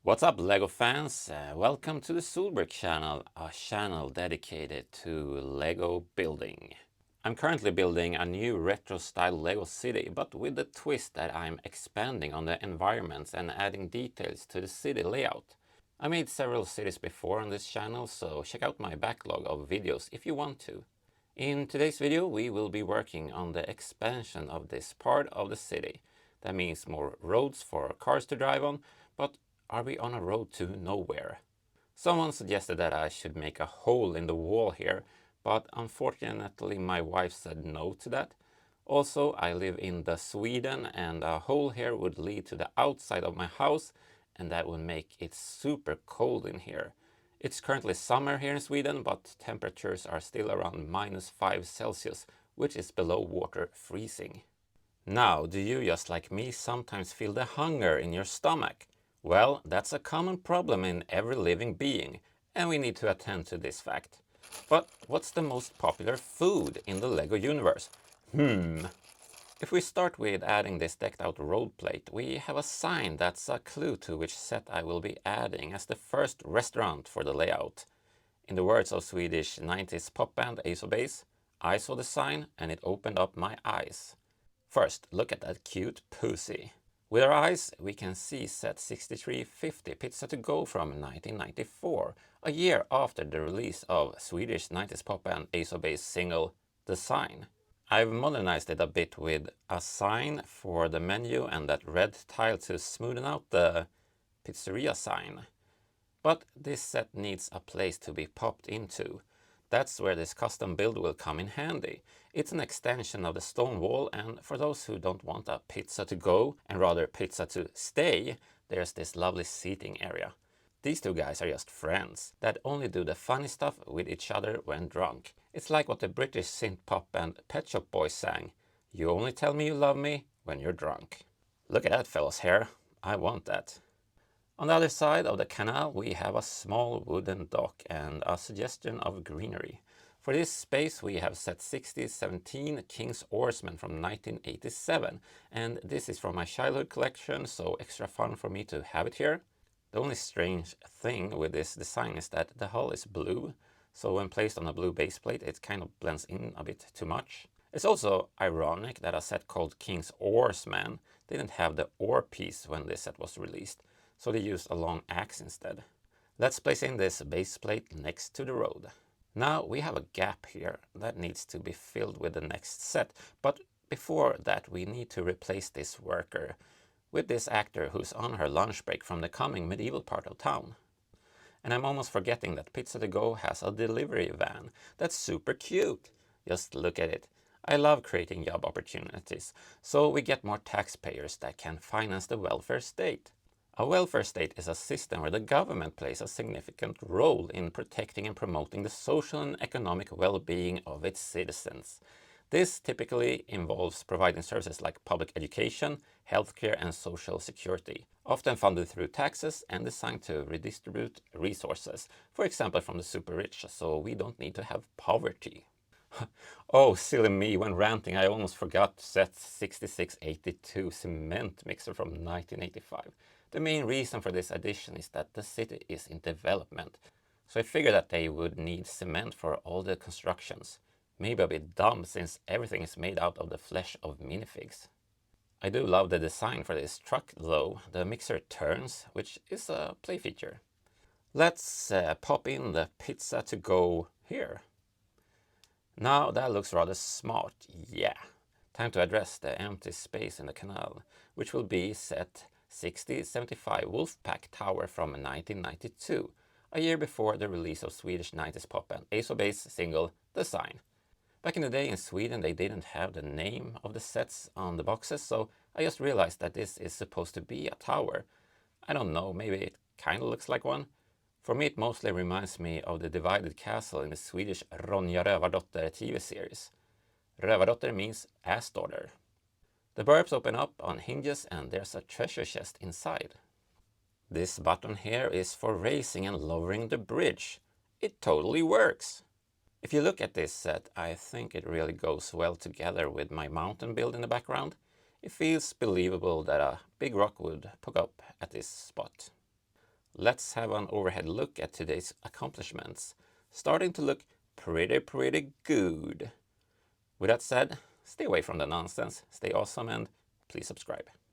What's up, LEGO fans? Welcome to the Solberg channel, a channel dedicated to LEGO building. I'm currently building a new retro-style LEGO city, but with the twist that I'm expanding on the environments and adding details to the city layout. I made several cities before on this channel, so check out my backlog of videos if you want to. In today's video, we will be working on the expansion of this part of the city. That means more roads for cars to drive on, but are we on a road to nowhere? Someone suggested that I should make a hole in the wall here, but unfortunately my wife said no to that. Also, I live in Sweden and a hole here would lead to the outside of my house, and that would make it super cold in here. It's currently summer here in Sweden, but temperatures are still around -5 Celsius, which is below water freezing. Now, do you, just like me, sometimes feel the hunger in your stomach? Well, that's a common problem in every living being, and we need to attend to this fact. But what's the most popular food in the LEGO universe? If we start with adding this decked out road plate, we have a sign that's a clue to which set I will be adding as the first restaurant for the layout. In the words of Swedish 90s pop band Ace of Base, I saw the sign and it opened up my eyes. First, look at that cute pussy. With our eyes, we can see set 6350 Pizza to Go from 1994, a year after the release of Swedish 90s pop band Ace of Base single The Sign. I've modernized it a bit with a sign for the menu and that red tile to smoothen out the pizzeria sign. But this set needs a place to be popped into. That's where this custom build will come in handy. It's an extension of the stone wall, and for those who don't want a pizza to go and rather pizza to stay, there's this lovely seating area. These two guys are just friends that only do the funny stuff with each other when drunk. It's like what the British synth pop band Pet Shop Boys sang, "You only tell me you love me when you're drunk." Look at that fella's hair. I want that. On the other side of the canal we have a small wooden dock and a suggestion of greenery. For this space we have set 6017 King's Oarsman from 1987, and this is from my childhood collection, so extra fun for me to have it here. The only strange thing with this design is that the hull is blue, so when placed on a blue base plate it kind of blends in a bit too much. It's also ironic that a set called King's Oarsman didn't have the oar piece when this set was released, so they used a long axe instead. Let's place in this base plate next to the road. Now we have a gap here that needs to be filled with the next set, but before that we need to replace this worker with this actor who's on her lunch break from the coming medieval part of town. And I'm almost forgetting that Pizza to Go has a delivery van. That's super cute. Just look at it. I love creating job opportunities, so we get more taxpayers that can finance the welfare state. A welfare state is a system where the government plays a significant role in protecting and promoting the social and economic well-being of its citizens. This typically involves providing services like public education, healthcare and social security, often funded through taxes and designed to redistribute resources, for example from the super rich, so we don't need to have poverty. Oh, silly me, when ranting I almost forgot set 6682 cement mixer from 1985. The main reason for this addition is that the city is in development, so I figured that they would need cement for all the constructions. Maybe a bit dumb since everything is made out of the flesh of minifigs. I do love the design for this truck though. The mixer turns, which is a play feature. Let's pop in the Pizza to Go here. Now that looks rather smart, yeah. Time to address the empty space in the canal, which will be set 6075 Wolfpack Tower from 1992, a year before the release of Swedish 90s pop band Ace of Base single The Sign. Back in the day in Sweden they didn't have the name of the sets on the boxes, so I just realized that this is supposed to be a tower. I don't know, maybe it kinda looks like one. For me it mostly reminds me of the divided castle in the Swedish Ronja Rövardotter TV series. Rövardotter means ass daughter. The burps open up on hinges and there's a treasure chest inside. This button here is for raising and lowering the bridge. It totally works! If you look at this set, I think it really goes well together with my mountain build in the background. It feels believable that a big rock would poke up at this spot. let's have an overhead look at today's accomplishments. Starting to look pretty good. With that said, stay away from the nonsense, stay awesome, and please subscribe.